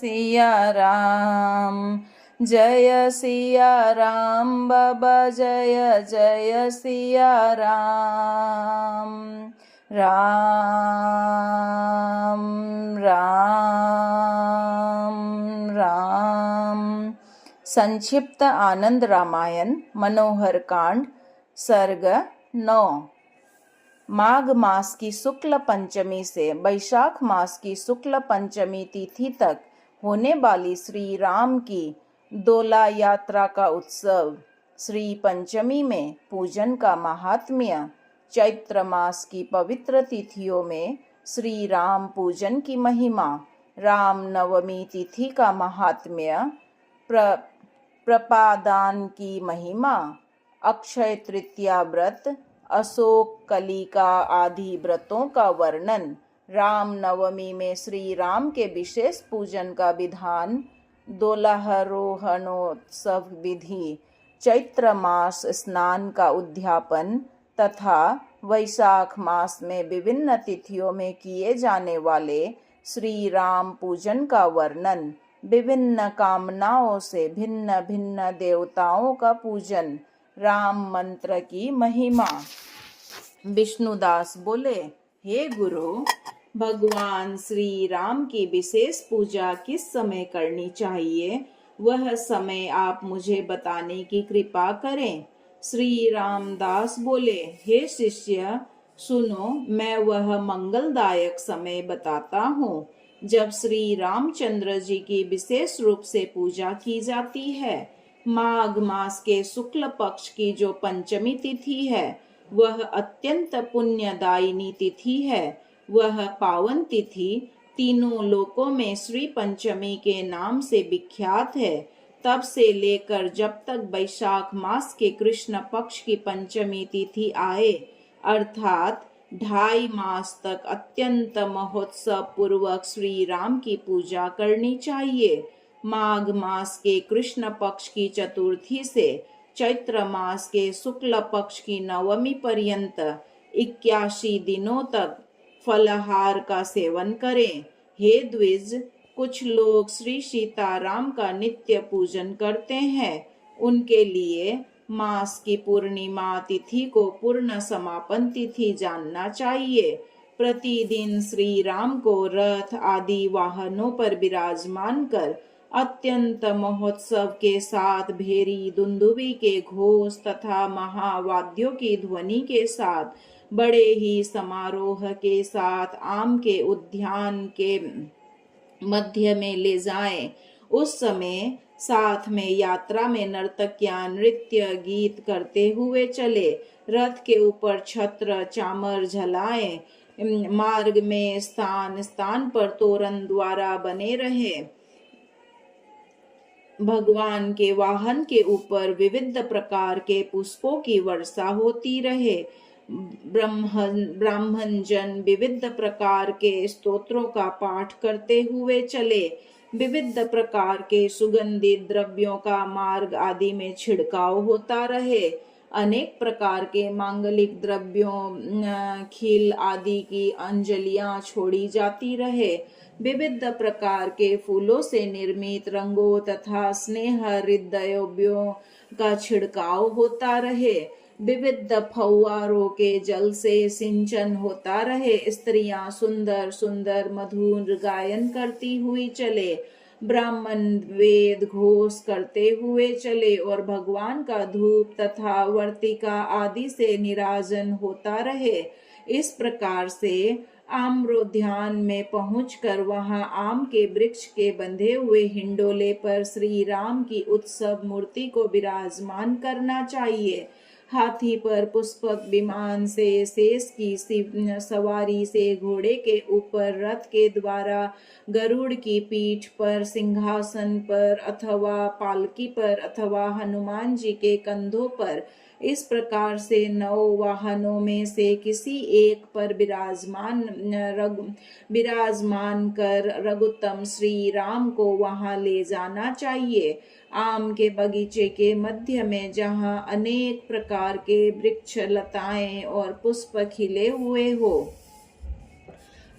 सिया राम। जय सिया राम बाबा, जय जय सिया राम। राम राम राम। संक्षिप्त आनंद रामायण मनोहर कांड सर्ग 9। माघ मास की शुक्ल पंचमी से वैशाख मास की शुक्ल पंचमी तिथि तक होने वाली श्री राम की दोला यात्रा का उत्सव। श्री पंचमी में पूजन का महात्म्य। चैत्र मास की पवित्र तिथियों में श्री राम पूजन की महिमा। राम नवमी तिथि का महात्म्य। प्रपादान की महिमा। अक्षय तृतीया व्रत, अशोक कलिका आदि व्रतों का वर्णन। राम नवमी में श्री राम के विशेष पूजन का विधान। दोलारोहणोत्सव विधि। चैत्र मास स्नान का उद्यापन तथा वैशाख मास में विभिन्न तिथियों में किए जाने वाले श्री राम पूजन का वर्णन। विभिन्न कामनाओं से भिन्न भिन्न देवताओं का पूजन। राम मंत्र की महिमा। विष्णुदास बोले, हे गुरु, भगवान श्री राम की विशेष पूजा किस समय करनी चाहिए, वह समय आप मुझे बताने की कृपा करें। श्री रामदास बोले, हे शिष्य, सुनो, मैं वह मंगलदायक समय बताता हूँ जब श्री रामचंद्र जी की विशेष रूप से पूजा की जाती है। माघ मास के शुक्ल पक्ष की जो पंचमी तिथि है, वह अत्यंत पुण्यदायिनी तिथि है। वह पावन तिथि तीनों लोकों में श्री पंचमी के नाम से विख्यात है। तब से लेकर जब तक वैशाख मास के कृष्ण पक्ष की पंचमी तिथि आए, अर्थात 2.5 मास तक अत्यंत महोत्सव पूर्वक श्री राम की पूजा करनी चाहिए। माघ मास के कृष्ण पक्ष की चतुर्थी से चैत्र मास के शुक्ल पक्ष की नवमी पर्यंत 81 दिनों तक फलाहार का सेवन करें। हे द्विज, कुछ लोग श्री सीताराम का नित्य पूजन करते हैं। उनके लिए मास की पूर्णिमा तिथि को पूर्ण समापन तिथि जानना चाहिए। प्रतिदिन श्री राम को रथ आदि वाहनों पर विराजमान कर अत्यंत महोत्सव के साथ भेरी दुंदुभी के घोष तथा महावाद्यों की ध्वनि के साथ बड़े ही समारोह के साथ आम के उद्यान के मध्य में ले जाएं। उस समय साथ में यात्रा में नर्तकियां नृत्य गीत करते हुए चले। रथ के ऊपर छत्र चामर झलाएं। मार्ग में स्थान स्थान पर तोरण द्वारा बने रहे। भगवान के वाहन के ऊपर विविध प्रकार के पुष्पों की वर्षा होती रहे। ब्राह्मण जन विविध प्रकार के स्तोत्रों का पाठ करते हुए चले। विविध प्रकार के सुगंधित द्रव्यों का मार्ग आदि में छिड़काव होता रहे। अनेक प्रकार के मांगलिक द्रव्यों खील आदि की अंजलियां छोड़ी जाती रहे। विविध प्रकार के फूलों से निर्मित रंगों तथा स्नेह हृदयों का छिड़काव होता रहे। विविध फव्वारों के जल से सिंचन होता रहे। स्त्रियां सुंदर सुंदर मधुर गायन करती हुई चले। ब्राह्मण वेद घोष करते हुए चले और भगवान का धूप तथा वर्तिका आदि से निराजन होता रहे। इस प्रकार से आम्रोद्यान में पहुंचकर वहां आम के वृक्ष के बंधे हुए हिंडोले पर श्री राम की उत्सव मूर्ति को विराजमान करना चाहिए। हाथी पर पुष्पक विमान से शेष की सवारी से घोड़े के ऊपर रथ के द्वारा गरुड़ की पीठ पर सिंहासन पर अथवा पालकी पर अथवा हनुमान जी के कंधों पर इस प्रकार से 9 वाहनों में से किसी एक पर विराजमान कर रघुत्तम श्री राम को वहां ले जाना चाहिए। आम के बगीचे के मध्य में जहां अनेक प्रकार के वृक्ष लताएं और पुष्प खिले हुए हो,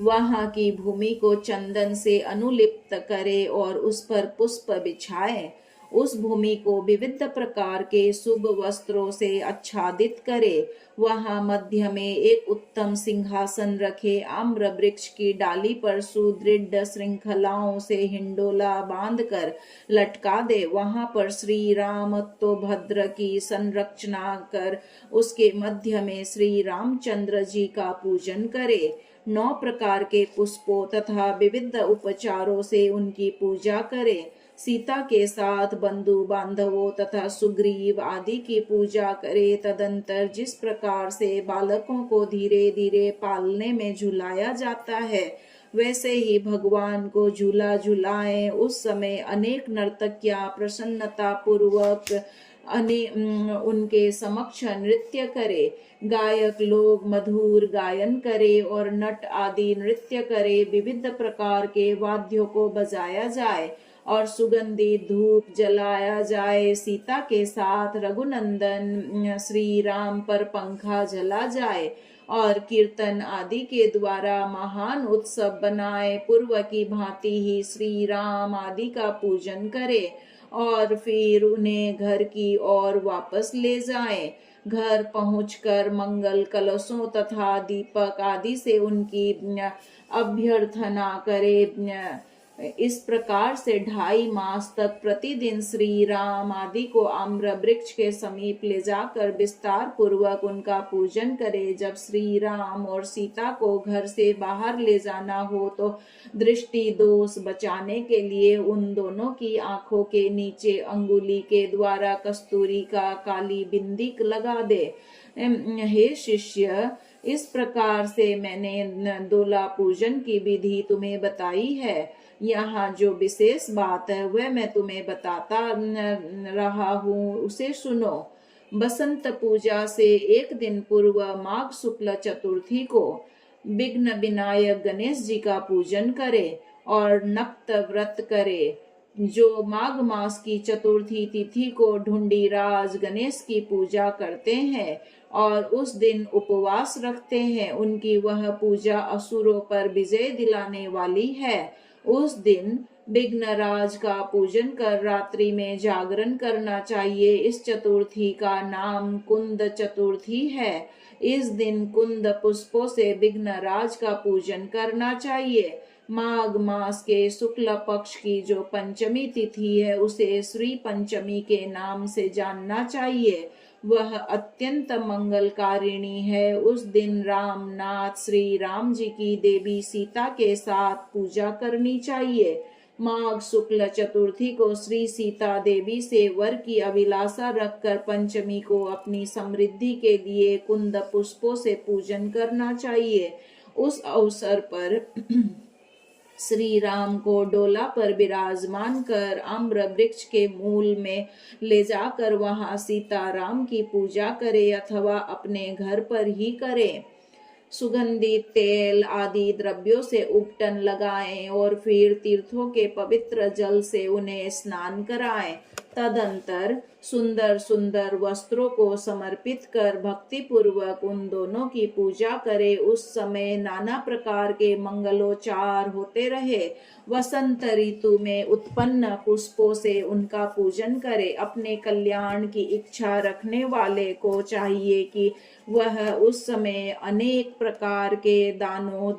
वहां की भूमि को चंदन से अनुलिप्त करे और उस पर पुष्प बिछाए। उस भूमि को विविध प्रकार के शुभ वस्त्रों से आच्छादित करे। वहां मध्य में एक उत्तम सिंहासन रखे। आम्र वृक्ष की डाली पर सुदृढ़ श्रृंखलाओं से हिंडोला बांधकर लटका दे। वहां पर श्री राम तो भद्र की संरचना कर उसके मध्य में श्री रामचंद्र जी का पूजन करे। 9 प्रकार के पुष्पों तथा विविध उपचारों से उनकी पूजा करे। सीता के साथ बंधु बांधवों तथा सुग्रीव आदि की पूजा करे। तदंतर जिस प्रकार से बालकों को धीरे धीरे पालने में झुलाया जाता है, वैसे ही भगवान को झूला झुलाएं। उस समय अनेक नर्तकियां प्रसन्नता पूर्वक उनके समक्ष नृत्य करे। गायक लोग मधुर गायन करे और नट आदि नृत्य करे। विविध प्रकार के वाद्यों को बजाया जाए और सुगंधित धूप जलाया जाए। सीता के साथ रघुनंदन श्री राम पर पंखा जला जाए और कीर्तन आदि के द्वारा महान उत्सव बनाए। पूर्व की भांति ही श्री राम आदि का पूजन करे और फिर उन्हें घर की ओर वापस ले जाएं। घर पहुंचकर मंगल कलशों तथा दीपक आदि से उनकी अभ्यर्थना करे। इस प्रकार से 2.5 मास तक प्रतिदिन श्री राम आदि को आम्र वृक्ष के समीप ले जाकर विस्तार पूर्वक उनका पूजन करे। जब श्री राम और सीता को घर से बाहर ले जाना हो तो दृष्टि दोष बचाने के लिए उन दोनों की आंखों के नीचे अंगुली के द्वारा कस्तूरी का काली बिंदी लगा दे। हे शिष्य, इस प्रकार से मैंने दोला पूजन की विधि तुम्हें बताई है। यहाँ जो विशेष बात है वह मैं तुम्हें बताता रहा हूँ, उसे सुनो। बसंत पूजा से एक दिन पूर्व माघ शुक्ल चतुर्थी को विघ्न विनायक गणेश जी का पूजन करे और नक्त व्रत करे। जो माघ मास की चतुर्थी तिथि को ढूंढीराज गणेश की पूजा करते हैं और उस दिन उपवास रखते हैं, उनकी वह पूजा असुरों पर विजय दिलाने वाली है। उस दिन विघ्नराज का पूजन कर रात्रि में जागरण करना चाहिए। इस चतुर्थी का नाम कुंद चतुर्थी है। इस दिन कुंद पुष्पों से विघ्नराज का पूजन करना चाहिए। माघ मास के शुक्ल पक्ष की जो पंचमी तिथि है उसे श्री पंचमी के नाम से जानना चाहिए। वह अत्यंत मंगलकारिणी है। उस दिन रामनाथ श्री राम जी की देवी सीता के साथ पूजा करनी चाहिए। माघ शुक्ल चतुर्थी को श्री सीता देवी से वर की अभिलाषा रखकर पंचमी को अपनी समृद्धि के लिए कुंद पुष्पों से पूजन करना चाहिए। उस अवसर पर श्री राम को डोला पर विराजमान कर आम्र वृक्ष के मूल में ले जाकर वहां सीता राम की पूजा करे अथवा अपने घर पर ही करे। सुगंधित तेल आदि द्रव्यों से उपटन लगाएं और फिर तीर्थों के पवित्र जल से उन्हें स्नान कराएं। तदंतर सुंदर सुंदर वस्त्रों को समर्पित कर भक्ति पूर्वक उन दोनों की पूजा करे। उस समय नाना प्रकार के मंगलोच्चार होते रहे। वसंत ऋतु में उत्पन्न पुष्पों से उनका पूजन करे। अपने कल्याण की इच्छा रखने वाले को चाहिए कि वह उस समय अनेक प्रकार के दानों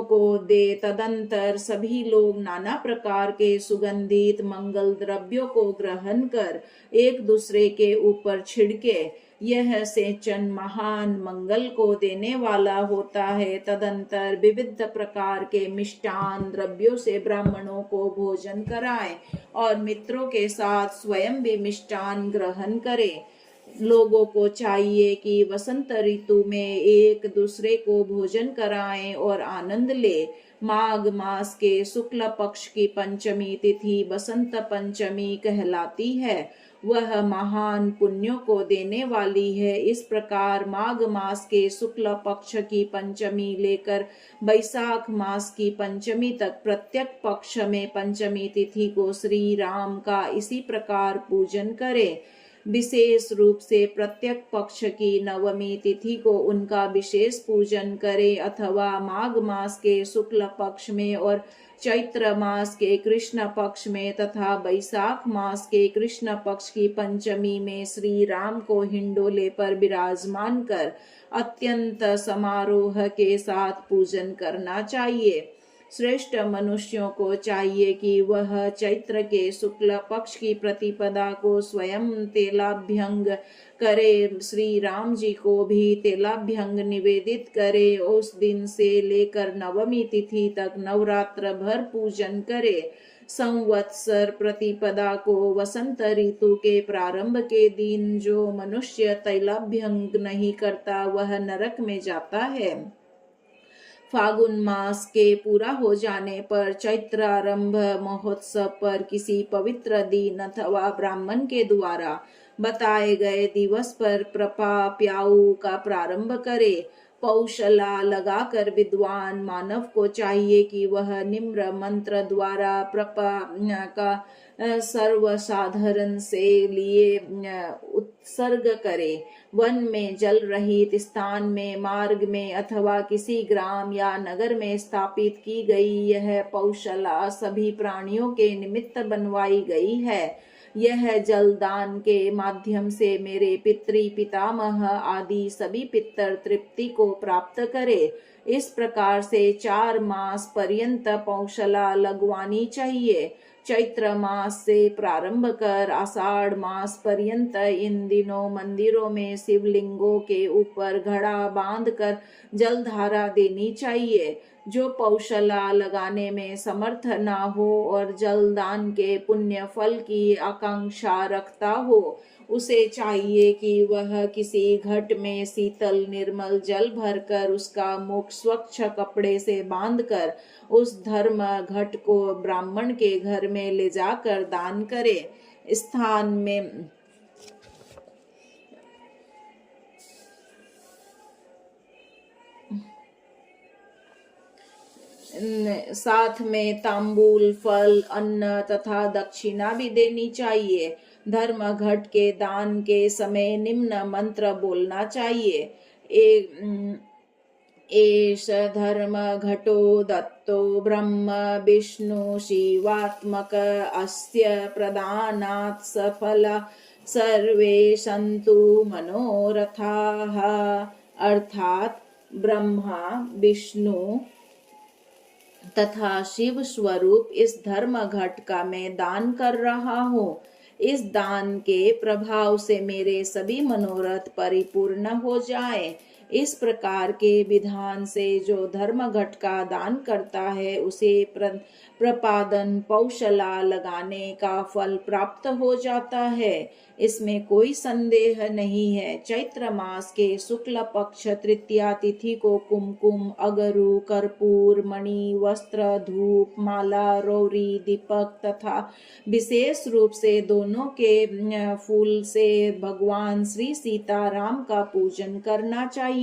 को दे। तदंतर सभी लोग नाना प्रकार के सुगंधित मंगल द्रव्यों को ग्रहण कर एक दूसरे के ऊपर छिड़के। यह सेचन महान मंगल को देने वाला होता है। तदंतर विविध प्रकार के मिष्टान द्रव्यों से ब्राह्मणों को भोजन कराएं और मित्रों के साथ स्वयं भी मिष्टान ग्रहण करें। लोगों को चाहिए कि वसंत ऋतु में एक दूसरे को भोजन कराएं और आनंद ले। माघ मास के शुक्ल पक्ष की पंचमी तिथि बसंत पंचमी कहलाती है। वह महान पुण्यों को देने वाली है। इस प्रकार माघ मास के शुक्ल पक्ष की पंचमी लेकर वैशाख मास की पंचमी तक प्रत्येक पक्ष में पंचमी तिथि को श्री राम का इसी प्रकार पूजन करें। विशेष रूप से प्रत्येक पक्ष की नवमी तिथि को उनका विशेष पूजन करें अथवा माघ मास के शुक्ल पक्ष में और चैत्र मास के कृष्ण पक्ष में तथा वैशाख मास के कृष्ण पक्ष की पंचमी में श्री राम को हिंडोले पर विराजमान कर अत्यंत समारोह के साथ पूजन करना चाहिए। श्रेष्ठ मनुष्यों को चाहिए कि वह चैत्र के शुक्ल पक्ष की प्रतिपदा को स्वयं तेलाभ्यंग करे, श्री राम जी को भी तेलाभ्यंग निवेदित करे, उस दिन से लेकर नवमी तिथि तक नवरात्र भर पूजन करे। संवत्सर प्रतिपदा को वसंत ऋतु के प्रारंभ के दिन जो मनुष्य तैलाभ्यंग नहीं करता वह नरक में जाता है। फागुन मास के पूरा हो जाने पर चैत्रारंभ महोत्सव पर किसी पवित्र दिन अथवा ब्राह्मण के द्वारा बताए गए दिवस पर प्रपा प्याऊ का प्रारंभ करे। पौशला लगाकर विद्वान मानव को चाहिए कि वह निम्र मंत्र द्वारा प्रपा का सर्वसाधारण से लिए उत्सर्ग करे। वन में जल रहित स्थान में, मार्ग में अथवा किसी ग्राम या नगर में स्थापित की गई यह पौशला सभी प्राणियों के निमित्त बनवाई गई है। यह जलदान के माध्यम से मेरे पितृ पितामह आदि सभी पितर तृप्ति को प्राप्त करे। इस प्रकार से 4 मास पर्यंत पौशला लगवानी चाहिए। चैत्र मास से प्रारंभ कर आषाढ़ मास पर्यंत इन दिनों मंदिरों में शिवलिंगों के ऊपर घड़ा बांधकर जलधारा देनी चाहिए। जो पौशला लगाने में समर्थ ना हो और जलदान के पुण्य फल की आकांक्षा रखता हो, उसे चाहिए कि वह किसी घट में शीतल निर्मल जल भरकर उसका मुख स्वच्छ कपड़े से बांधकर उस धर्म घट को ब्राह्मण के घर में ले जाकर दान करे। स्थान में साथ में तांबूल, फल, अन्न तथा दक्षिणा भी देनी चाहिए। धर्म घट के दान के समय निम्न मंत्र बोलना चाहिए। एष धर्म घटो दत्तो ब्रह्म विष्णु शिवात्मक अस्य प्रदानात् सफल सर्वे सन्तु मनोरथाः। अर्थात ब्रह्मा, विष्णु तथा शिव स्वरूप इस धर्म घट का मैं दान कर रहा हूँ। इस दान के प्रभाव से मेरे सभी मनोरथ परिपूर्ण हो जाएं। इस प्रकार के विधान से जो धर्म घट का दान करता है उसे प्रपादन पौशला लगाने का फल प्राप्त हो जाता है। इसमें कोई संदेह नहीं है। चैत्र मास के शुक्ल पक्ष तृतीया तिथि को कुमकुम, अगरु, कर्पूर, मणि, वस्त्र, धूप, माला, रौरी, दीपक तथा विशेष रूप से दोनों के फूल से भगवान श्री सीताराम का पूजन करना चाहिए।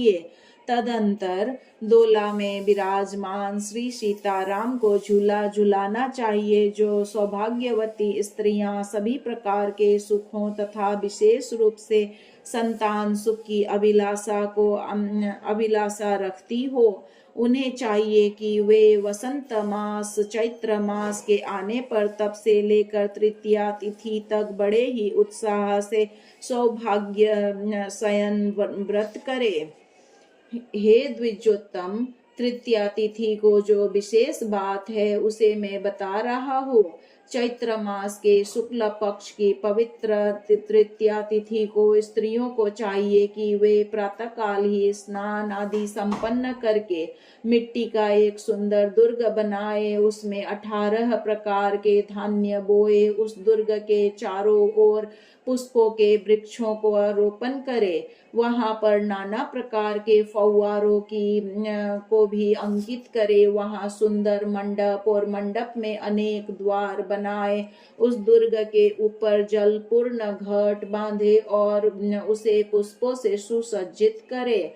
तदंतर दोला में विराजमान श्री सीताराम को झूला झुलाना चाहिए। जो सौभाग्यवती स्त्रियां सभी प्रकार के सुखों तथा विशेष रूप से संतान सुख की अभिलाषा रखती हो, उन्हें चाहिए कि वे वसंत मास चैत्र मास के आने पर तब से लेकर तृतीया तिथि तक बड़े ही उत्साह से सौभाग्य शयन व्रत करे। हे द्विजोत्तम, तृतीया तिथि को जो विशेष बात है उसे मैं बता रहा हूँ। चैत्र मास के शुक्ल पक्ष की पवित्र तृतीया तिथि को स्त्रियों को चाहिए कि वे प्रातःकाल ही स्नान आदि संपन्न करके मिट्टी का एक सुंदर दुर्ग बनाए, उसमें 18 प्रकार के धान्य बोए, उस दुर्ग के चारों ओर पुष्पों के वृक्षों को रोपण करे। वहां पर नाना प्रकार के फव्वारों को भी अंकित करे। वहां सुंदर मंडप और मंडप में अनेक द्वार बनाए। उस दुर्ग के ऊपर जलपूर्ण घट बांधे और उसे पुष्पों से सुसज्जित करे।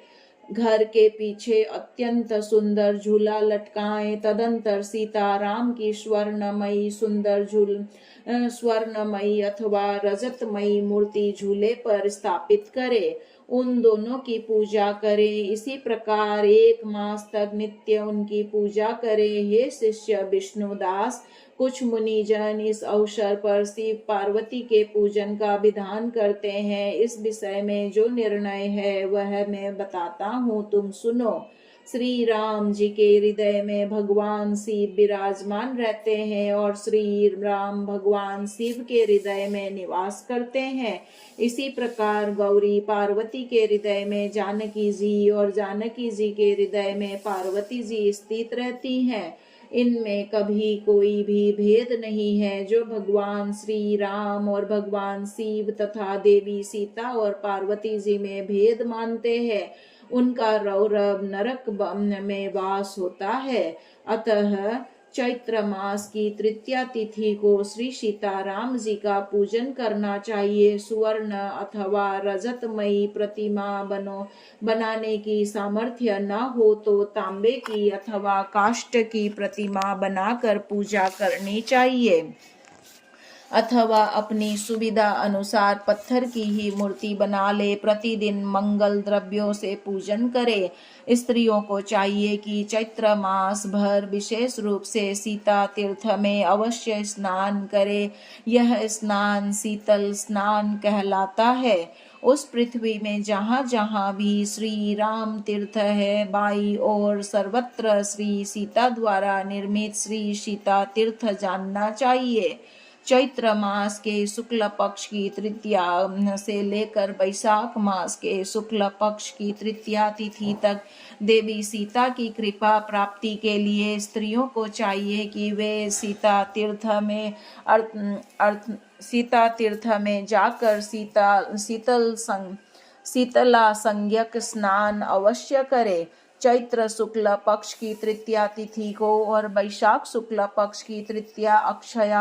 घर के पीछे अत्यंत सुंदर झूला लटकाएं। तदंतर सीता राम की स्वर्णमयी अथवा रजतमयी मूर्ति झूले पर स्थापित करे, उन दोनों की पूजा करें। इसी प्रकार 1 मास तक नित्य उनकी पूजा करें। हे शिष्य विष्णुदास, कुछ मुनिजन इस अवसर पर शिव पार्वती के पूजन का विधान करते हैं। इस विषय में जो निर्णय है वह मैं बताता हूँ, तुम सुनो। श्री राम जी के हृदय में भगवान शिव विराजमान रहते हैं और श्री राम भगवान शिव के हृदय में निवास करते हैं। इसी प्रकार गौरी पार्वती के हृदय में जानकी जी और जानकी जी के हृदय में पार्वती जी स्थित रहती हैं। इनमें कभी कोई भी भेद नहीं है। जो भगवान श्री राम और भगवान शिव तथा देवी सीता और पार्वती जी में भेद मानते हैं, उनका रौरव नरक में वास होता है। अतः चैत्र मास की तृतीया तिथि को श्री सीताराम जी का पूजन करना चाहिए। सुवर्ण अथवा रजतमयी प्रतिमा बनाने की सामर्थ्य न हो तो तांबे की अथवा काष्ठ की प्रतिमा बनाकर पूजा करनी चाहिए, अथवा अपनी सुविधा अनुसार पत्थर की ही मूर्ति बना ले। प्रतिदिन मंगल द्रव्यों से पूजन करे। स्त्रियों को चाहिए कि चैत्र मास भर विशेष रूप से सीता तीर्थ में अवश्य स्नान करे। यह स्नान शीतल स्नान कहलाता है। उस पृथ्वी में जहाँ जहाँ भी श्री राम तीर्थ है, बाई और सर्वत्र श्री सीता द्वारा निर्मित श्री सीता तीर्थ जानना चाहिए। चैत्र मास के शुक्ल पक्ष की तृतीया से लेकर वैशाख मास के शुक्ल पक्ष की तृतीया तिथि तक देवी सीता की कृपा प्राप्ति के लिए स्त्रियों को चाहिए कि वे सीता तीर्थ में जाकर शीतला संज्ञक स्नान अवश्य करे। चैत्र शुक्ल पक्ष की तृतीया तिथि को और वैशाख शुक्ल पक्ष की तृतीया अक्षया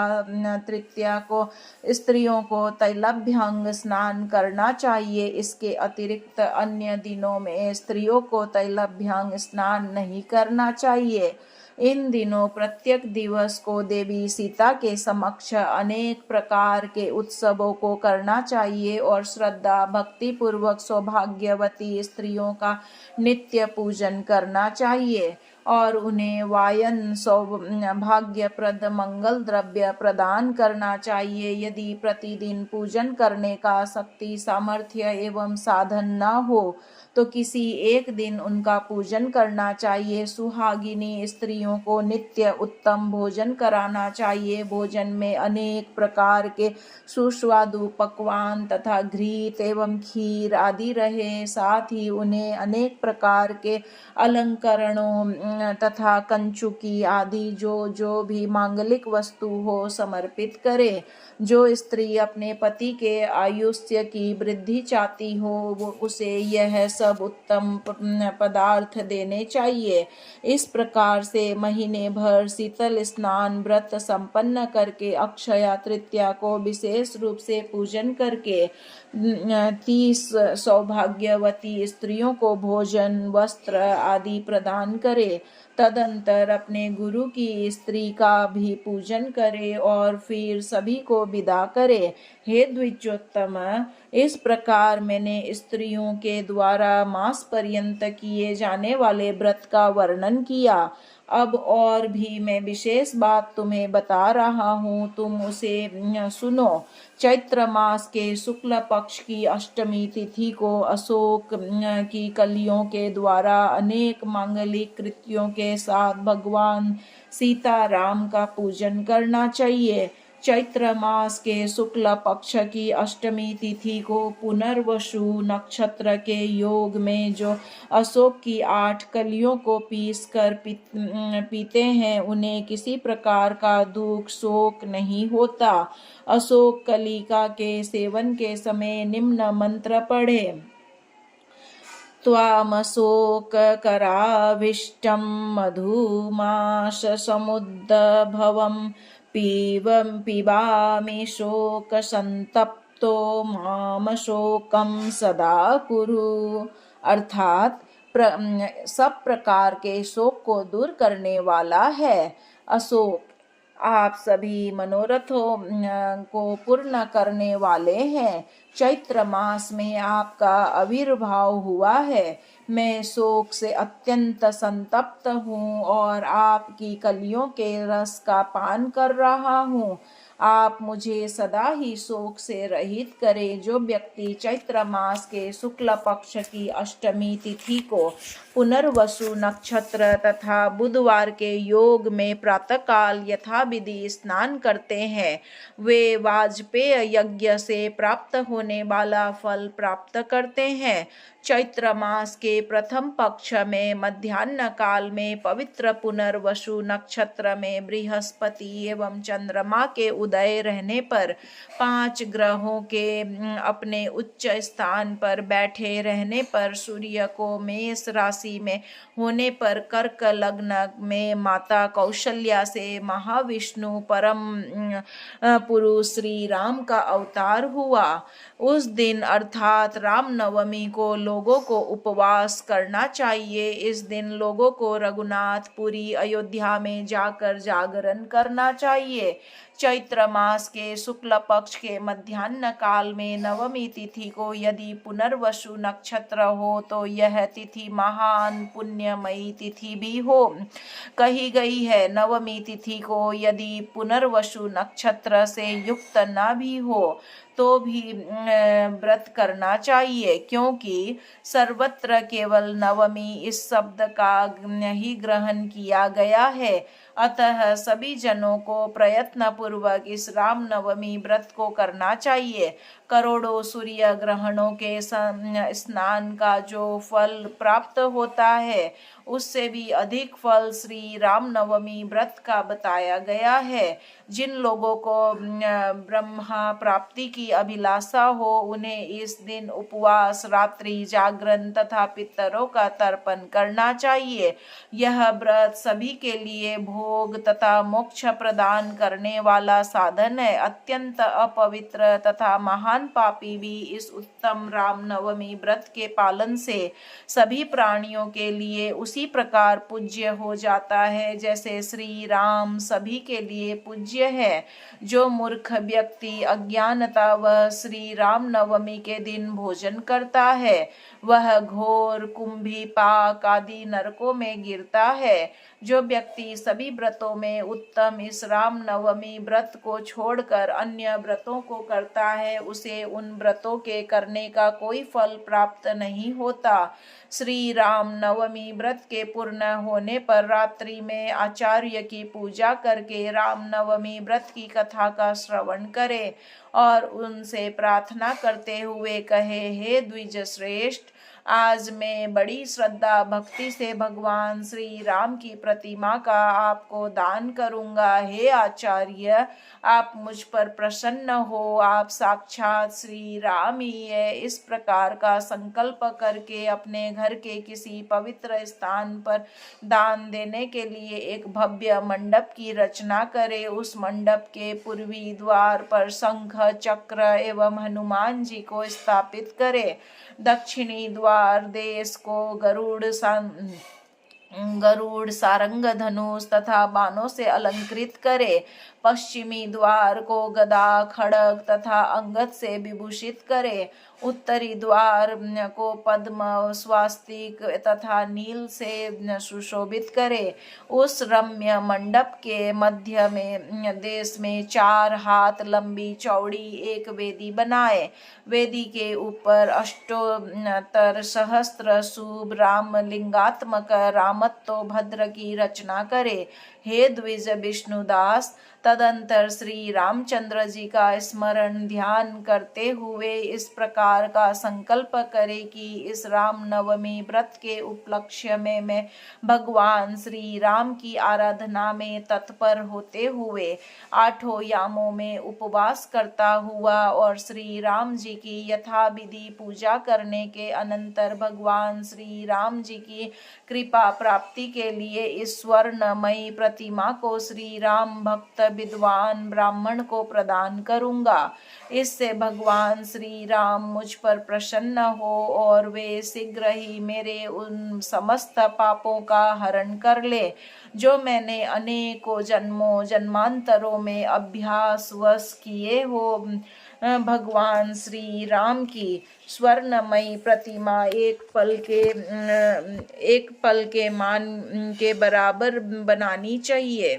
तृतीया को स्त्रियों को तैलभ्यंग स्नान करना चाहिए। इसके अतिरिक्त अन्य दिनों में स्त्रियों को तैलभ्यंग स्नान नहीं करना चाहिए। इन दिनों प्रत्येक दिवस को देवी सीता के समक्ष अनेक प्रकार के उत्सवों को करना चाहिए और श्रद्धा भक्ति पूर्वक सौभाग्यवती स्त्रियों का नित्य पूजन करना चाहिए और उन्हें वायन सौभाग्यप्रद मंगल द्रव्य प्रदान करना चाहिए। यदि प्रतिदिन पूजन करने का शक्ति सामर्थ्य एवं साधन न हो तो किसी एक दिन उनका पूजन करना चाहिए। सुहागिनी स्त्रियों को नित्य उत्तम भोजन कराना चाहिए। भोजन में अनेक प्रकार के सुस्वादु पकवान तथा घृत एवं खीर आदि रहे। साथ ही उन्हें अनेक प्रकार के अलंकरणों तथा कंचुकी आदि जो भी मांगलिक वस्तु हो समर्पित करे। जो स्त्री अपने पति के आयुष्य की वृद्धि चाहती हो वो उसे यह सब उत्तम पदार्थ देने चाहिए। इस प्रकार से महीने भर शीतल स्नान व्रत संपन्न करके अक्षया तृतीया को विशेष रूप से पूजन करके 30 सौभाग्यवती स्त्रियों को भोजन वस्त्र आदि प्रदान करे। तदंतर अपने गुरु की स्त्री का भी पूजन करे और फिर सभी को विदा करे। हे द्विजोत्तम, इस प्रकार मैंने स्त्रियों के द्वारा मास पर्यंत किए जाने वाले व्रत का वर्णन किया। अब और भी मैं विशेष बात तुम्हें बता रहा हूँ, तुम उसे सुनो। चैत्र मास के शुक्ल पक्ष की अष्टमी तिथि को अशोक की कलियों के द्वारा अनेक मांगलिक कृत्यों के साथ भगवान सीता राम का पूजन करना चाहिए। चैत्र मास के शुक्ल पक्ष की अष्टमी तिथि को पुनर्वसु नक्षत्र के योग में जो अशोक की 8 कलियों को पीस कर पीते हैं उन्हें किसी प्रकार का दुख शोक नहीं होता। अशोक कलिका के सेवन के समय निम्न मंत्र पढ़े। त्वामशोक कराविष्टं मधुमाश समुद्भवम् पिबामि शोक संतप्तो माम शोकम सदा कुरु। अर्थात सब प्रकार के शोक को दूर करने वाला है। अशोक, आप सभी मनोरथों को पूर्ण करने वाले हैं। चैत्र मास में आपका आविर्भाव हुआ है। मैं शोक से अत्यंत संतप्त हूँ और आपकी कलियों के रस का पान कर रहा हूँ। आप मुझे सदा ही शोक से रहित करें। जो व्यक्ति चैत्र मास के शुक्ल पक्ष की अष्टमी तिथि को पुनर्वसु नक्षत्र तथा बुधवार के योग में प्रातःकाल यथाविधि स्नान करते हैं, वे वाजपेय यज्ञ से प्राप्त होने वाला फल प्राप्त करते हैं। चैत्र मास के प्रथम पक्ष में मध्याह्न काल में पवित्र पुनर्वसु नक्षत्र में बृहस्पति एवं चंद्रमा के उदय रहने पर 5 ग्रहों के अपने उच्च स्थान पर बैठे रहने पर सूर्य को मेष राशि में होने पर कर्क लग्न में माता कौशल्या से महाविष्णु परम पुरुष श्री राम का अवतार हुआ। उस दिन अर्थात राम नवमी को लोगों को उपवास करना चाहिए। इस दिन लोगों को रघुनाथपुरी अयोध्या में जाकर जागरण करना चाहिए। चैत्र मास के शुक्ल पक्ष के मध्याह्न काल में नवमी तिथि को यदि पुनर्वसु नक्षत्र हो तो यह तिथि महान पुण्यमयी तिथि भी हो कही गई है। नवमी तिथि को यदि पुनर्वसु नक्षत्र से युक्त न भी हो तो भी व्रत करना चाहिए, क्योंकि सर्वत्र केवल नवमी इस शब्द का ही ग्रहण किया गया है। अतः सभी जनों को प्रयत्न पूर्वक इस राम नवमी व्रत को करना चाहिए। करोड़ों सूर्य ग्रहणों के स्नान का जो फल प्राप्त होता है उससे भी अधिक फल श्री राम नवमी व्रत का बताया गया है। जिन लोगों को ब्रह्मा प्राप्ति की अभिलाषा हो उन्हें इस दिन उपवास, रात्रि जागरण तथा पितरों का तर्पण करना चाहिए। यह व्रत सभी के लिए भोग तथा मोक्ष प्रदान करने वाला साधन है। अत्यंत अपवित्र तथा महान पापी भी इस उत्तम राम नवमी व्रत के पालन से सभी प्राणियों के लिए उसी प्रकार पूज्य हो जाता है जैसे श्री राम सभी के लिए पूज्य है। जो मूर्ख व्यक्ति अज्ञानता वह श्री राम नवमी के दिन भोजन करता है वह घोर कुंभी पाक आदि नरकों में गिरता है। जो व्यक्ति सभी व्रतों में उत्तम इस राम नवमी व्रत को छोड़कर अन्य व्रतों को करता है उसे उन व्रतों के करने का कोई फल प्राप्त नहीं होता। श्री राम नवमी व्रत के पूर्ण होने पर रात्रि में आचार्य की पूजा करके राम नवमी व्रत की कथा का श्रवण करे और उनसे प्रार्थना करते हुए कहे, हे द्विज श्रेष्ठ, आज मैं बड़ी श्रद्धा भक्ति से भगवान श्री राम की प्रतिमा का आपको दान करूंगा। हे आचार्य, आप मुझ पर प्रसन्न हो, आप साक्षात श्री राम ही है। इस प्रकार का संकल्प करके अपने घर के किसी पवित्र स्थान पर दान देने के लिए एक भव्य मंडप की रचना करे। उस मंडप के पूर्वी द्वार पर शंख, चक्र एवं हनुमान जी को स्थापित करे। दक्षिणी द्वार देश को गरुड़ सारंग धनुष तथा बाणों से अलंकृत करे। पश्चिमी द्वार को गदा, खड्ग तथा अंगद से विभूषित करे। उत्तरी द्वार को पद्म, स्वास्तिक तथा नील से सुशोभित करे। उस रम्य मंडप के मध्य में देश में 4 हाथ लंबी चौड़ी एक वेदी बनाए। वेदी के ऊपर अष्टोत्तर सहस्त्र शुभ राम लिंगात्मक रामत्तो भद्र की रचना करे। हे द्विज विष्णुदास, तदंतर श्री रामचंद्र जी का स्मरण ध्यान करते हुए इस प्रकार का संकल्प करे कि इस राम नवमी व्रत के उपलक्ष्य में मैं भगवान श्री राम की आराधना में तत्पर होते हुए 8 यामों में उपवास करता हुआ और श्री राम जी की यथाविधि पूजा करने के अनंतर भगवान श्री राम जी की कृपा प्राप्ति के लिए इस स्वर्णमयी प्रतिमा को श्री राम भक्त विद्वान ब्राह्मण को प्रदान करूंगा। इससे भगवान श्री राम मुझ पर प्रसन्न हो और वे शीघ्र ही मेरे उन समस्त पापों का हरण कर ले जो मैंने अनेकों जन्मों जन्मांतरों में अभ्यासवश किए हो। भगवान श्री राम की स्वर्णमयी प्रतिमा एक पल के मान के बराबर बनानी चाहिए।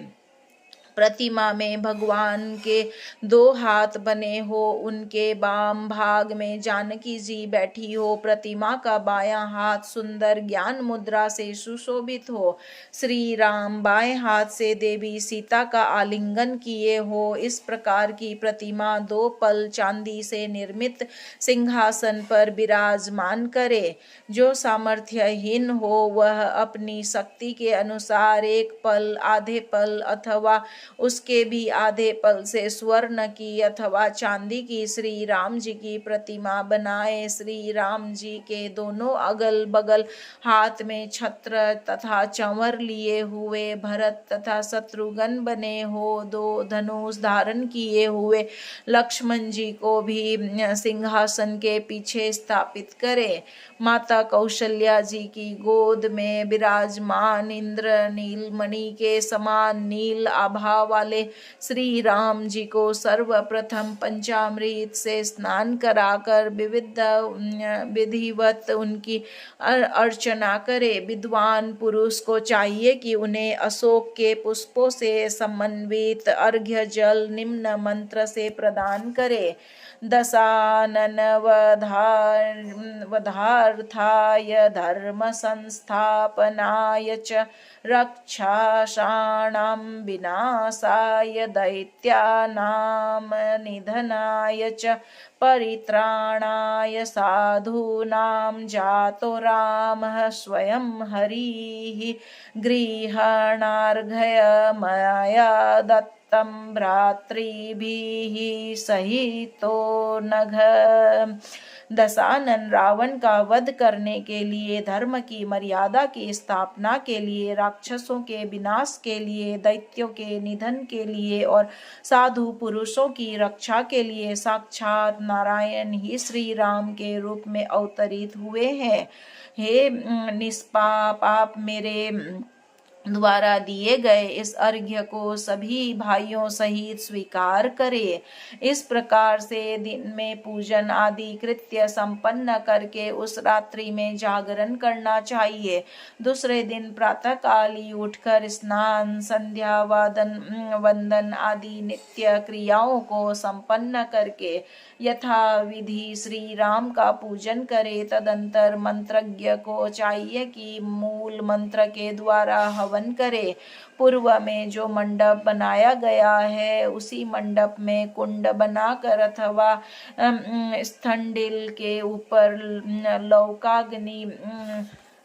प्रतिमा में भगवान के 2 हाथ बने हो, उनके बाम भाग में जानकी जी बैठी हो, प्रतिमा का बायां हाथ सुंदर ज्ञान मुद्रा से सुशोभित हो, श्री राम बाएं हाथ से देवी सीता का आलिंगन किए हो। इस प्रकार की प्रतिमा 2 पल चांदी से निर्मित सिंहासन पर विराजमान करे। जो सामर्थ्यहीन हो वह अपनी शक्ति के अनुसार 1 पल, आधे पल अथवा उसके भी आधे पल से स्वर्ण की अथवा चांदी की श्री राम जी की प्रतिमा बनाए। श्री राम जी के दोनों अगल बगल हाथ में छत्र तथा चंवर लिए हुए भरत तथा शत्रुघ्न बने हो। 2 धनुष धारण किए हुए लक्ष्मण जी को भी सिंहासन के पीछे स्थापित करे। माता कौशल्या जी की गोद में विराजमान इंद्र नीलमणि के समान नील आभा वाले श्री राम जी को सर्वप्रथम पंचामृत से स्नान कराकर विधिवत उनकी अर्चना करे। विद्वान पुरुष को चाहिए कि उन्हें अशोक के पुष्पों से समन्वित अर्घ्य जल निम्न मंत्र से प्रदान करे। दशानन वधार्थाय धर्म संस्थापनाय च रक्षासाणां विनाशाय दैत्यानां निधनाय च परित्राणाय साधूनां जातो रामः स्वयं हरिः गृहाणार्घय मया दत्तं भ्रातृभिः सहितो नघ। दशानन रावण का वध करने के लिए, धर्म की मर्यादा की स्थापना के लिए, राक्षसों के विनाश के लिए, दैत्यों के निधन के लिए और साधु पुरुषों की रक्षा के लिए साक्षात नारायण ही श्री राम के रूप में अवतरित हुए हैं। हे निष्पाप, आप मेरे द्वारा दिए गए इस अर्घ्य को सभी भाइयों सहित स्वीकार करे। इस प्रकार से दिन में पूजन आदि कृत्य संपन्न करके उस रात्रि में जागरण करना चाहिए। दूसरे दिन प्रातः काल ही उठकर स्नान, संध्या वंदन आदि नित्य क्रियाओं को संपन्न करके यथा विधि श्री राम का पूजन करे। तदंतर मंत्रज्ञ को चाहिए कि मूल मंत्र के द्वारा हवन करे। पूर्व में जो मंडप बनाया गया है उसी मंडप में कुंड बनाकर अथवा स्थंडिल के ऊपर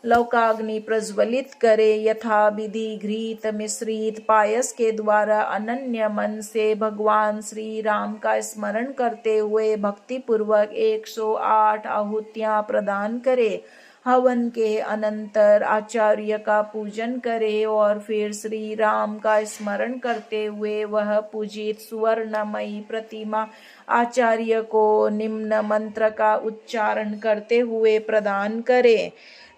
लौकाग्नि प्रज्वलित करे। यथा विधि घृत मिश्रित पायस के द्वारा अनन्य मन से भगवान श्री राम का स्मरण करते हुए भक्ति पूर्वक 108 आहुतियां प्रदान करे। हवन के अनंतर आचार्य का पूजन करे और फिर श्री राम का स्मरण करते हुए वह पूजित सुवर्णमयी प्रतिमा आचार्य को निम्न मंत्र का उच्चारण करते हुए प्रदान करे।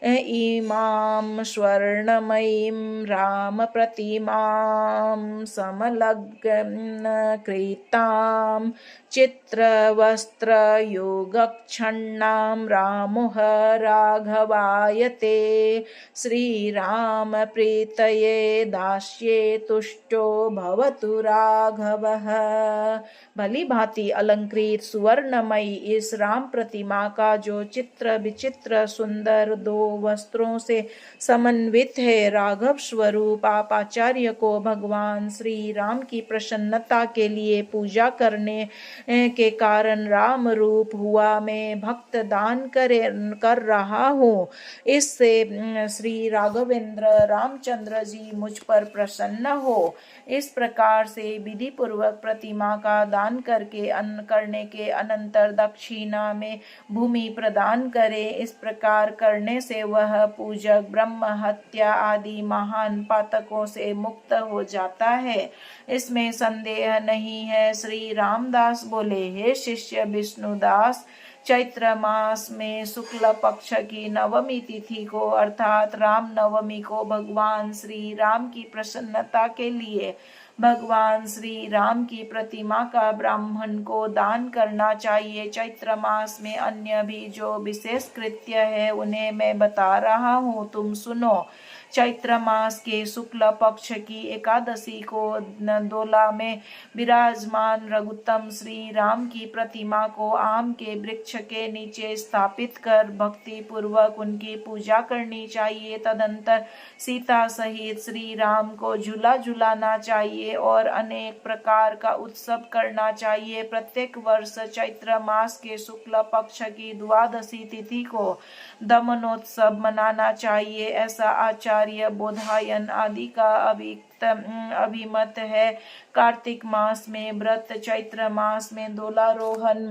इमां स्वर्णमयीं राम प्रतिमां समलग्न कृतां चित्रवस्त्र योगक्षण्णां रामोह राघवाय ते श्रीराम प्रीतये दास्ये तुष्टो भवतु राघवः। भली भांति अलंकृत सुवर्णमयी इस राम प्रतिमा का जो चित्र विचित्र सुंदर 2 वस्त्रों से समन्वित है, राघव स्वरूप आप आचार्य को भगवान श्री राम की प्रसन्नता के लिए पूजा करने के कारण राम रूप हुआ मैं भक्त दान कर रहा हूँ। इससे श्री राघवेंद्र रामचंद्र जी मुझ पर प्रसन्न हो। इस प्रकार से विधि पूर्वक प्रतिमा का दान करने के अनंतर दक्षिणा में भूमि प्रदान करे। इस प्रकार करने से वह पूजक ब्रह्म हत्या आदि महान पातकों से मुक्त हो जाता है, इसमें संदेह नहीं है। श्री रामदास बोले, हे शिष्य विष्णुदास, चैत्र मास में शुक्ल पक्ष की नवमी तिथि को अर्थात राम नवमी को भगवान श्री राम की प्रसन्नता के लिए भगवान श्री राम की प्रतिमा का ब्राह्मण को दान करना चाहिए। चैत्र मास में अन्य भी जो विशेष कृत्य है उन्हें मैं बता रहा हूँ, तुम सुनो। चैत्र मास के शुक्ल पक्ष की एकादशी को दोला में विराजमान रघुत्तम श्री राम की प्रतिमा को आम के वृक्ष के नीचे स्थापित कर भक्ति पूर्वक उनकी पूजा करनी चाहिए। तदंतर सीता सहित श्री राम को झूला झुलाना चाहिए और अनेक प्रकार का उत्सव करना चाहिए। प्रत्येक वर्ष चैत्र मास के शुक्ल पक्ष की द्वादशी तिथि को दमनोत्सव मनाना चाहिए, ऐसा आचार्य बोधायन आदि का अभिमत है। कार्तिक मास में व्रत, चैत्र मास में दोलारोहण,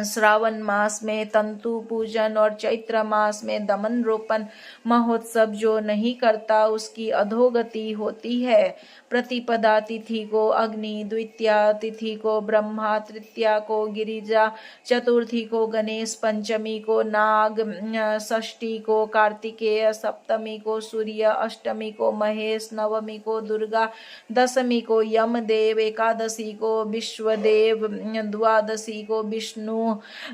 श्रावण मास में तंतु पूजन और चैत्र मास में दमन रोपण महोत्सव जो नहीं करता उसकी अधोगति होती है। प्रतिपदा तिथि को अग्नि, द्वितीया तिथि को ब्रह्मा, तृतीया को गिरिजा, चतुर्थी को गणेश, पंचमी को नाग, षष्ठी को कार्तिकेय, सप्तमी को सूर्य, अष्टमी को महेश, नवमी को दुर्गा, दशमी को यमदेव, एकादशी को विश्वदेव, द्वादशी को विष्णु,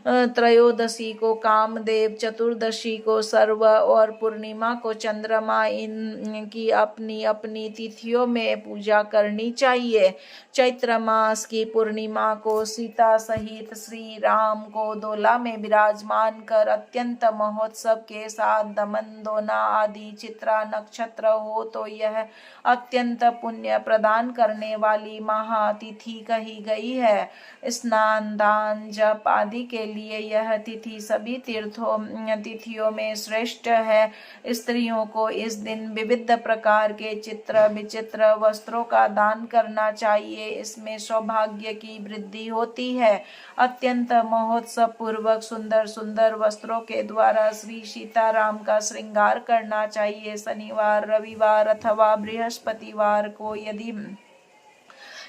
त्रयोदशी को कामदेव, चतुर्दशी को सर्व और पूर्णिमा को चंद्रमा। इनकी अपनी अपनी तिथियों में पूजा करनी चाहिए। चैत्र मास की पूर्णिमा को सीता सहित श्री राम को दोला में विराजमान कर अत्यंत महोत्सव के साथ दमन, दोना आदि चित्रा नक्षत्र हो तो यह अत्यंत पुण्य प्रदान करने वाली महातिथि कही गई है। स्नान, दान, जप आदि के लिए यह तिथि सभी तिथियों में श्रेष्ठ है। स्त्रियों को इस दिन विविध प्रकार के चित्र विचित्र वस्त्रों का दान करना चाहिए, इसमें सौभाग्य की वृद्धि होती है। अत्यंत महोत्सव पूर्वक सुंदर सुंदर वस्त्रों के द्वारा श्री सीताराम का श्रृंगार करना चाहिए। शनिवार, रविवार अथवा बृहस्पतिवार को यदि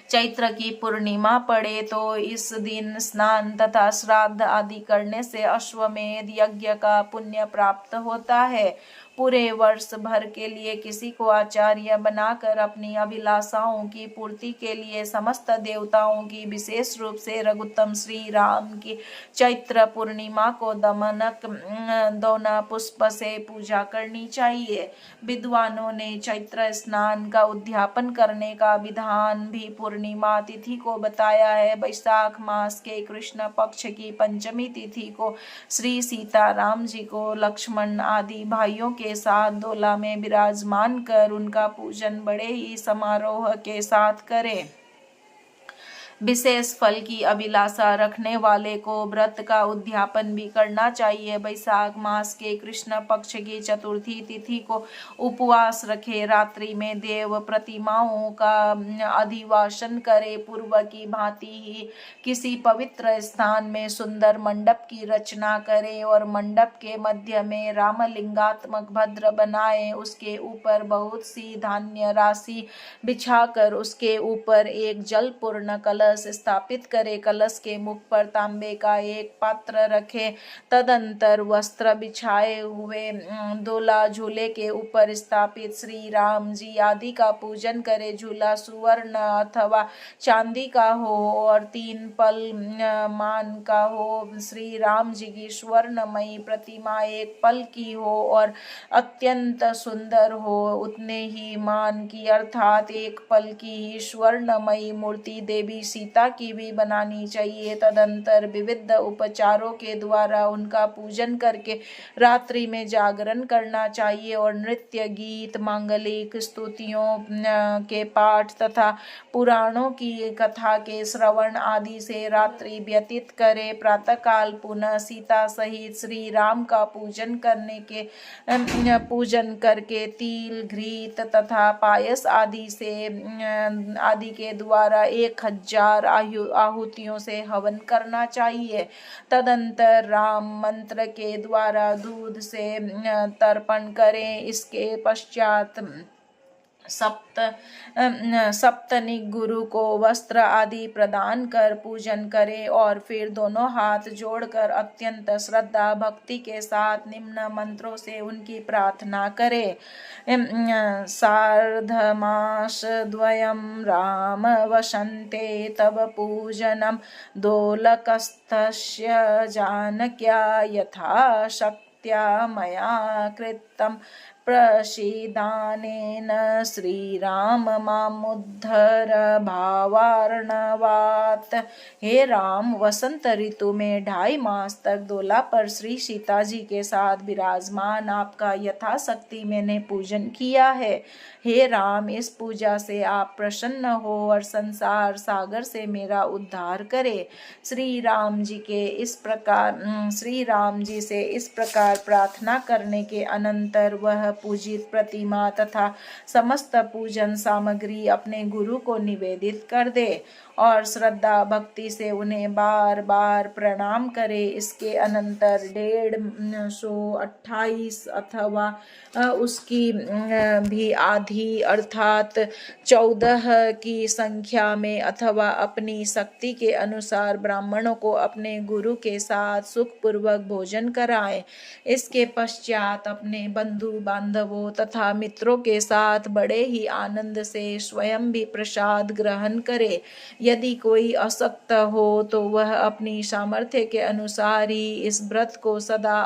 चैत्र की पूर्णिमा पड़े तो इस दिन स्नान तथा श्राद्ध आदि करने से अश्वमेध यज्ञ का पुण्य प्राप्त होता है। पूरे वर्ष भर के लिए किसी को आचार्य बनाकर अपनी अभिलाषाओं की पूर्ति के लिए समस्त देवताओं की विशेष रूप से रघुत्तम श्री राम की चैत्र पूर्णिमा को दमनक दोना पुष्प से पूजा करनी चाहिए। विद्वानों ने चैत्र स्नान का उद्यापन करने का विधान भी पूर्णिमा तिथि को बताया है। वैशाख मास के कृष्ण पक्ष की पंचमी तिथि को श्री सीताराम जी को लक्ष्मण आदि भाइयों के साथ दोला में विराजमान कर उनका पूजन बड़े ही समारोह के साथ करें। विशेष फल की अभिलाषा रखने वाले को व्रत का उद्यापन भी करना चाहिए। वैशाख मास के कृष्ण पक्ष की चतुर्थी तिथि को उपवास रखे, रात्रि में देव प्रतिमाओं का अधिवासन करे, पूर्व की भांति ही किसी पवित्र स्थान में सुंदर मंडप की रचना करे और मंडप के मध्य में रामलिंगात्मक भद्र बनाए। उसके ऊपर बहुत सी धान्य राशि बिछाकर उसके ऊपर एक जलपूर्ण कलश स्थापित करे। कलश के मुख पर तांबे का एक पात्र रखे। तदंतर वस्त्र बिछाए हुए दोला झूले के ऊपर स्थापित श्री राम जी आदि का पूजन करे। झूला सुवर्ण अथवा चांदी का हो और 3 पल मान का हो। श्री राम जी की स्वर्णमयी प्रतिमा 1 पल की हो और अत्यंत सुंदर हो। उतने ही मान की अर्थात 1 पल की ही स्वर्णमयी मूर्ति देवी सीता की भी बनानी चाहिए। तदंतर विविध उपचारों के द्वारा उनका पूजन करके रात्रि में जागरण करना चाहिए और नृत्य, गीत, मांगलिक स्तुतियों के पाठ तथा पुराणों की कथा के श्रवण आदि से रात्रि व्यतीत करे। प्रातःकाल पुनः सीता सहित श्री राम का पूजन करके तिल, घृत तथा पायस आदि के द्वारा 1000 4 आहुतियों से हवन करना चाहिए। तदंतर राम मंत्र के द्वारा दूध से तर्पण करें। इसके पश्चात सप्तनिक गुरु को वस्त्र आदि प्रदान कर पूजन करें और फिर दोनों हाथ जोड़कर अत्यंत श्रद्धा भक्ति के साथ निम्न मंत्रों से उनकी प्रार्थना करें। सार्धमास द्वयं राम वसन्ते तव पूजनम दोलकस्तस्य जानक्या यथा शक्त्या मया कृतं प्रसीदानेन श्रीराम मामुद्धर भावार्णवात्। हे राम, वसंत ऋतु में 2.5 मास तक दोला पर श्री सीता जी के साथ विराजमान आपका यथाशक्ति मैंने पूजन किया है। हे राम, इस पूजा से आप प्रसन्न हो और संसार सागर से मेरा उद्धार करे। श्री राम जी से इस प्रकार प्रार्थना करने के अनंतर वह पूजित प्रतिमा तथा समस्त पूजन सामग्री अपने गुरु को निवेदित कर दे और श्रद्धा भक्ति से उन्हें बार बार प्रणाम करे। इसके अनंतर 128 अथवा उसकी भी आधी अर्थात 14 की संख्या में अथवा अपनी शक्ति के अनुसार ब्राह्मणों को अपने गुरु के साथ सुखपूर्वक भोजन कराएं। इसके पश्चात अपने बंधु बांधवों तथा मित्रों के साथ बड़े ही आनंद से स्वयं भी प्रसाद ग्रहण करे। यदि कोई अशक्त हो तो वह अपनी सामर्थ्य के अनुसार ही इस व्रत को सदा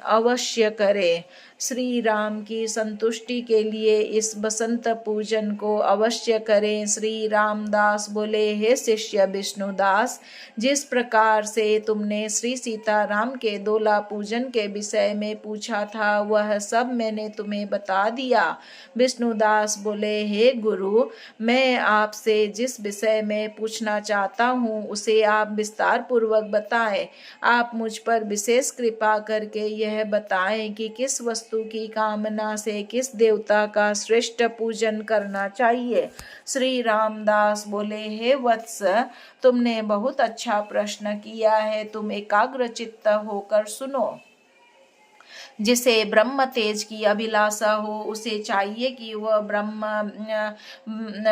अवश्य करे। श्री राम की संतुष्टि के लिए इस बसंत पूजन को अवश्य करें। श्री रामदास बोले, हे शिष्य विष्णुदास, जिस प्रकार से तुमने श्री सीताराम के दोला पूजन के विषय में पूछा था वह सब मैंने तुम्हें बता दिया। विष्णुदास बोले, हे गुरु, मैं आपसे जिस विषय में पूछना चाहता हूँ उसे आप विस्तार पूर्वक बताएं। आप मुझ पर विशेष कृपा करके यह बताएं कि किस वस्तु की कामना से किस देवता का श्रेष्ठ पूजन करना चाहिए। श्री रामदास बोले, हे वत्स, तुमने बहुत अच्छा प्रश्न किया है। तुम एकाग्र चित्त होकर सुनो। जिसे ब्रह्म तेज की अभिलाषा हो उसे चाहिए कि वह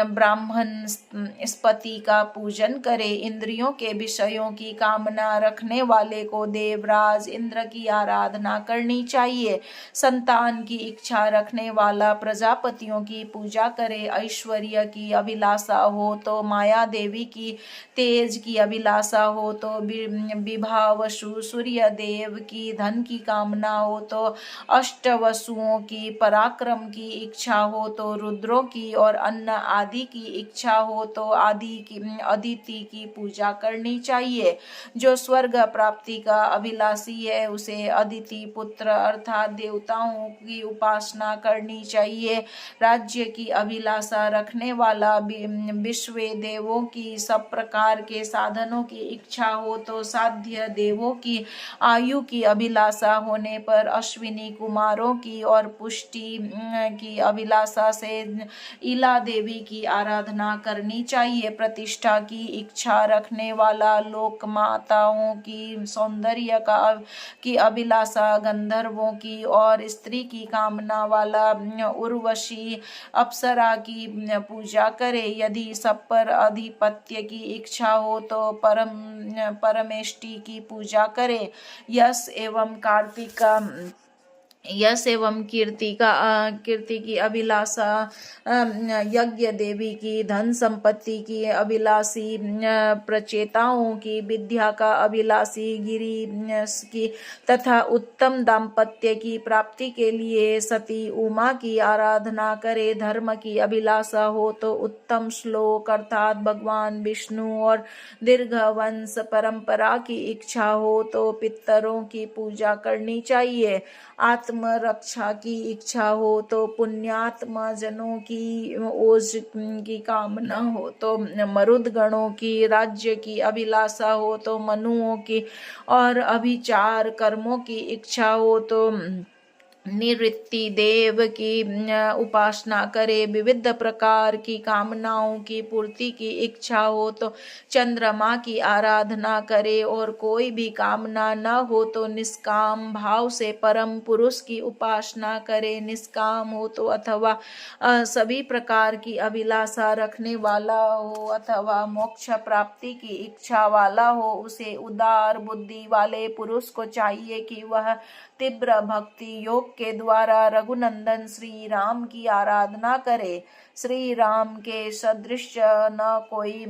ब्राह्मण स्पति का पूजन करे। इंद्रियों के विषयों की कामना रखने वाले को देवराज इंद्र की आराधना करनी चाहिए। संतान की इच्छा रखने वाला प्रजापतियों की पूजा करे। ऐश्वर्य की अभिलाषा हो तो माया देवी की, तेज की अभिलाषा हो तो विभावसु सूर्य देव की, धन की कामना हो तो अष्टवसुओं की, पराक्रम की इच्छा हो तो रुद्रों की और अन्न आदि की इच्छा हो तो अदिति की पूजा करनी चाहिए। जो स्वर्ग प्राप्ति का अभिलाषी है उसे अदिति पुत्र अर्थात देवताओं की उपासना करनी चाहिए। राज्य की अभिलाषा रखने वाला विश्व देवों की, सब प्रकार के साधनों की इच्छा हो तो साध्य देवों की, आयु की अभिलाषा होने पर अश्विनी कुमारों की और पुष्टि की अभिलाषा से इला देवी की आराधना करनी चाहिए। प्रतिष्ठा की इच्छा रखने वाला लोक माताओं की, सौंदर्य की अभिलाषा गंधर्वों की और स्त्री की कामना वाला उर्वशी अप्सरा की पूजा करे। यदि सब पर अधिपत्य की इच्छा हो तो परमेष्टि की पूजा करे। यश एवं कीर्ति की अभिलाषा यज्ञ देवी की, धन संपत्ति की अभिलाषी प्रचेताओं की, विद्या का अभिलाषी गिरी की तथा उत्तम दाम्पत्य की प्राप्ति के लिए सती उमा की आराधना करे। धर्म की अभिलाषा हो तो उत्तम श्लोक अर्थात भगवान विष्णु और दीर्घ वंश परंपरा की इच्छा हो तो पितरों की पूजा करनी चाहिए। आत्मरक्षा की इच्छा हो तो पुण्यात्मा जनों की, ओज की कामना हो तो मरुद गणों की, राज्य की अभिलाषा हो तो मनुओं की और अभिचार कर्मों की इच्छा हो तो निवृत्ति देव की उपासना करे, विविध प्रकार की कामनाओं की पूर्ति की इच्छा हो तो चंद्रमा की आराधना करे, और कोई भी कामना न हो तो निष्काम भाव से परम पुरुष की उपासना करे। निष्काम हो तो अथवा सभी प्रकार की अभिलाषा रखने वाला हो अथवा मोक्ष प्राप्ति की इच्छा वाला हो, उसे उदार बुद्धि वाले पुरुष को चाहिए कि वह तीव्र भक्ति योग के द्वारा रघुनंदन श्री राम की आराधना करे। श्री राम के सदृश न कोई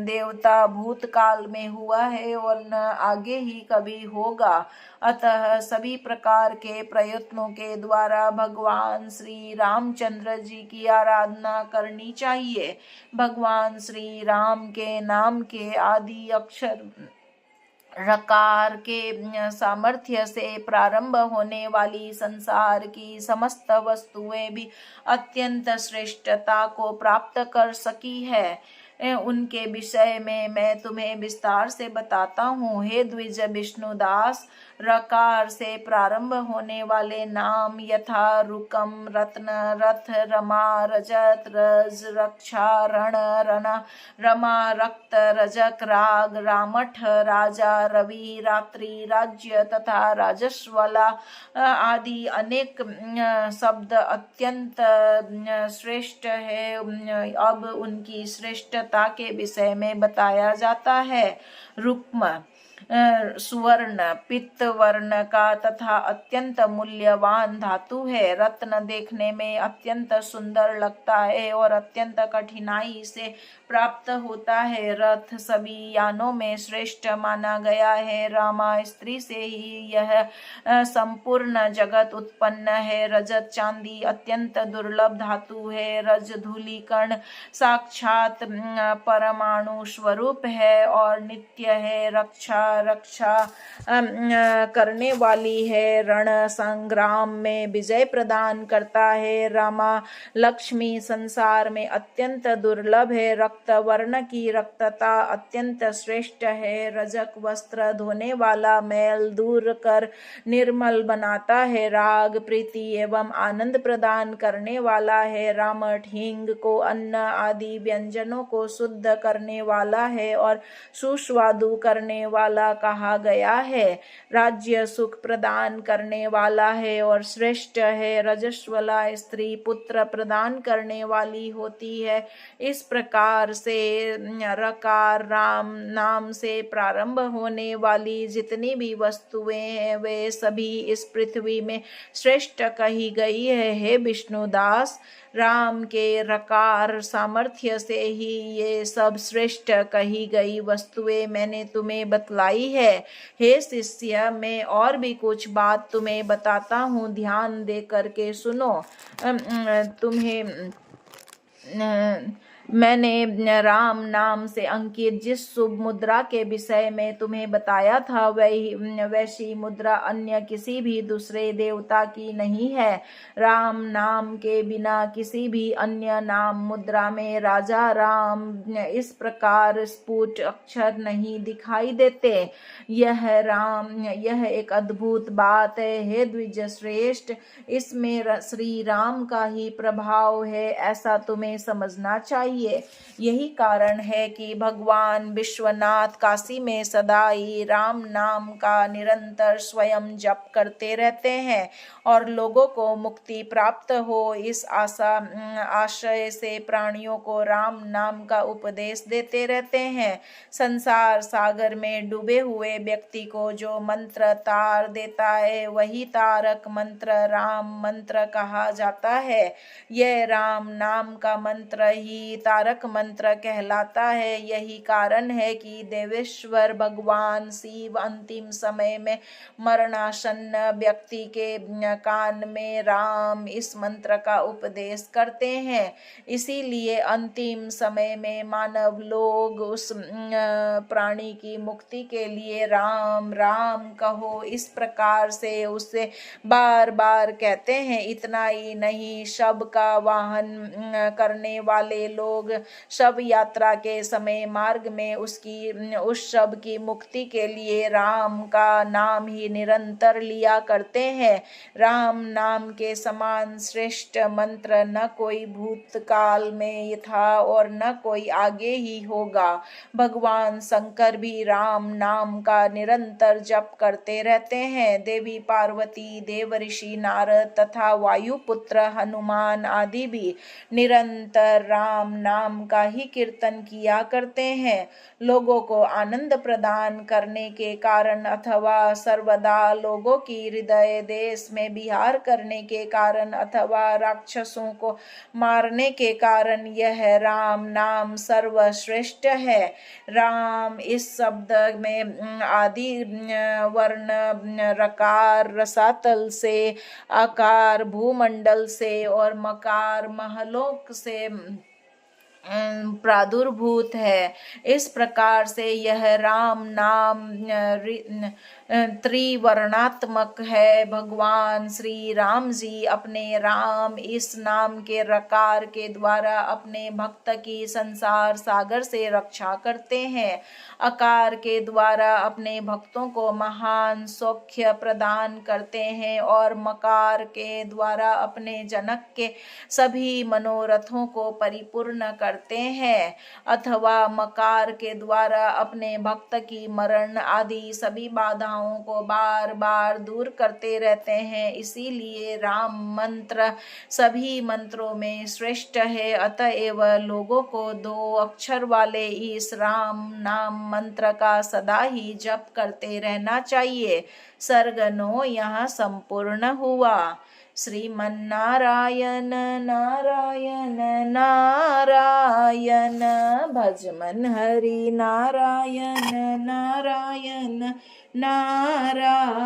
देवता भूतकाल में हुआ है और न आगे ही कभी होगा। अतः सभी प्रकार के प्रयत्नों के द्वारा भगवान श्री रामचंद्र जी की आराधना करनी चाहिए। भगवान श्री राम के नाम के आदि अक्षर रकार के सामर्थ्य से प्रारंभ होने वाली संसार की समस्त वस्तुएं भी अत्यंत श्रेष्ठता को प्राप्त कर सकी है। उनके विषय में मैं तुम्हें विस्तार से बताता हूँ। हे द्विज विष्णुदास, रकार से प्रारंभ होने वाले नाम यथा रुकम, रत्न, रथ, रमा, रजत, रज, रक्षा, रण, रण, रमा, रक्त, रजक, राग, रामठ, राजा, रवि, रात्रि, राज्य तथा राजस्वला आदि अनेक शब्द अत्यंत श्रेष्ठ है। अब उनकी श्रेष्ठता के विषय में बताया जाता है। रुक्म सुवर्ण पित्त वर्ण का तथा अत्यंत मूल्यवान धातु है। रत्न देखने में अत्यंत सुंदर लगता है और अत्यंत कठिनाई से प्राप्त होता है। रथ सभी यानों में श्रेष्ठ माना गया है। रामा स्त्री से ही यह संपूर्ण जगत उत्पन्न है। रजत चांदी अत्यंत दुर्लभ धातु है। रज धूलिकण साक्षात परमाणु स्वरूप है और नित्य है। रक्षा करने वाली है। रण संग्राम में विजय प्रदान करता है। रामा लक्ष्मी संसार में अत्यंत दुर्लभ है। रक्त वर्ण की रक्तता अत्यंत श्रेष्ठ है। रजक वस्त्र धोने वाला मैल दूर कर निर्मल बनाता है। राग प्रीति एवं आनंद प्रदान करने वाला है। रामठ हींग को अन्न आदि व्यंजनों को शुद्ध करने वाला है और सुस्वादु करने वाला कहा गया है। राज्य सुख प्रदान करने वाला है और श्रेष्ठ है। रजस्वला स्त्री पुत्र प्रदान करने वाली होती है। इस प्रकार से रकार राम नाम से प्रारंभ होने वाली जितनी भी वस्तुएं हैं वे सभी इस पृथ्वी में श्रेष्ठ कही गई है। हे विष्णुदास, राम के रकार सामर्थ्य से ही ये सब श्रेष्ठ कही गई वस्तुएं मैंने तुम्हें बतलाई है। हे शिष्य, मैं और भी कुछ बात तुम्हें बताता हूँ, ध्यान दे करके सुनो। मैंने राम नाम से अंकित जिस शुभ मुद्रा के विषय में तुम्हें बताया था वैसी मुद्रा अन्य किसी भी दूसरे देवता की नहीं है। राम नाम के बिना किसी भी अन्य नाम मुद्रा में राजा राम इस प्रकार स्फुट अक्षर नहीं दिखाई देते। यह एक अद्भुत बात है। हे द्विज श्रेष्ठ, इसमें श्री राम का ही प्रभाव है, ऐसा तुम्हें समझना चाहिए। यही कारण है कि भगवान विश्वनाथ काशी में सदा ही राम नाम का निरंतर स्वयं जप करते रहते हैं और लोगों को मुक्ति प्राप्त हो इस आशय से प्राणियों को राम नाम का उपदेश देते रहते हैं। संसार सागर में डूबे हुए व्यक्ति को जो मंत्र तार देता है वही तारक मंत्र राम मंत्र कहा जाता है। यह राम नाम का मंत्र ही तारक मंत्र कहलाता है। यही कारण है कि देवेश्वर भगवान शिव अंतिम समय में मरणासन्न व्यक्ति के कान में राम इस मंत्र का उपदेश करते हैं। इसीलिए अंतिम समय में मानव लोग उस प्राणी की मुक्ति के लिए राम राम कहो इस प्रकार से उससे बार बार कहते हैं। इतना ही नहीं, शव का वाहन करने वाले लोग लोग शव यात्रा के समय मार्ग में उस शव की मुक्ति के लिए राम का नाम ही निरंतर लिया करते हैं। राम नाम के समान श्रेष्ठ मंत्र न कोई भूतकाल में था और न कोई आगे ही होगा। भगवान शंकर भी राम नाम का निरंतर जप करते रहते हैं। देवी पार्वती, देवर्षि नारद तथा वायुपुत्र हनुमान आदि भी निरंतर राम नाम का ही कीर्तन किया करते हैं। लोगों को आनंद प्रदान करने के कारण अथवा सर्वदा लोगों की हृदय देश में विहार करने के कारण अथवा राक्षसों को मारने के कारण यह राम नाम सर्वश्रेष्ठ है। राम इस शब्द में आदि वर्ण रकार रसातल से, आकार भूमंडल से और मकार महलोक से प्रादुर्भूत है। इस प्रकार से यह राम नाम त्रिवर्णात्मक है। भगवान श्री राम जी अपने राम इस नाम के रकार के द्वारा अपने भक्त की संसार सागर से रक्षा करते हैं। आकार के द्वारा अपने भक्तों को महान सौख्य प्रदान करते हैं और मकार के द्वारा अपने जनक के सभी मनोरथों को परिपूर्ण करते हैं, अथवा मकार के द्वारा अपने भक्त की मरण आदि सभी बाधाओं को बार बार दूर करते रहते हैं। इसीलिए राम मंत्र सभी मंत्रों में श्रेष्ठ है। अतएव लोगों को 2 अक्षर वाले इस राम नाम मंत्र का सदा ही जप करते रहना चाहिए। सर्ग 9 यहाँ संपूर्ण हुआ। श्रीमन्नारायण नारायण नारायण भजमन हरि नारायण नारायण नारायण।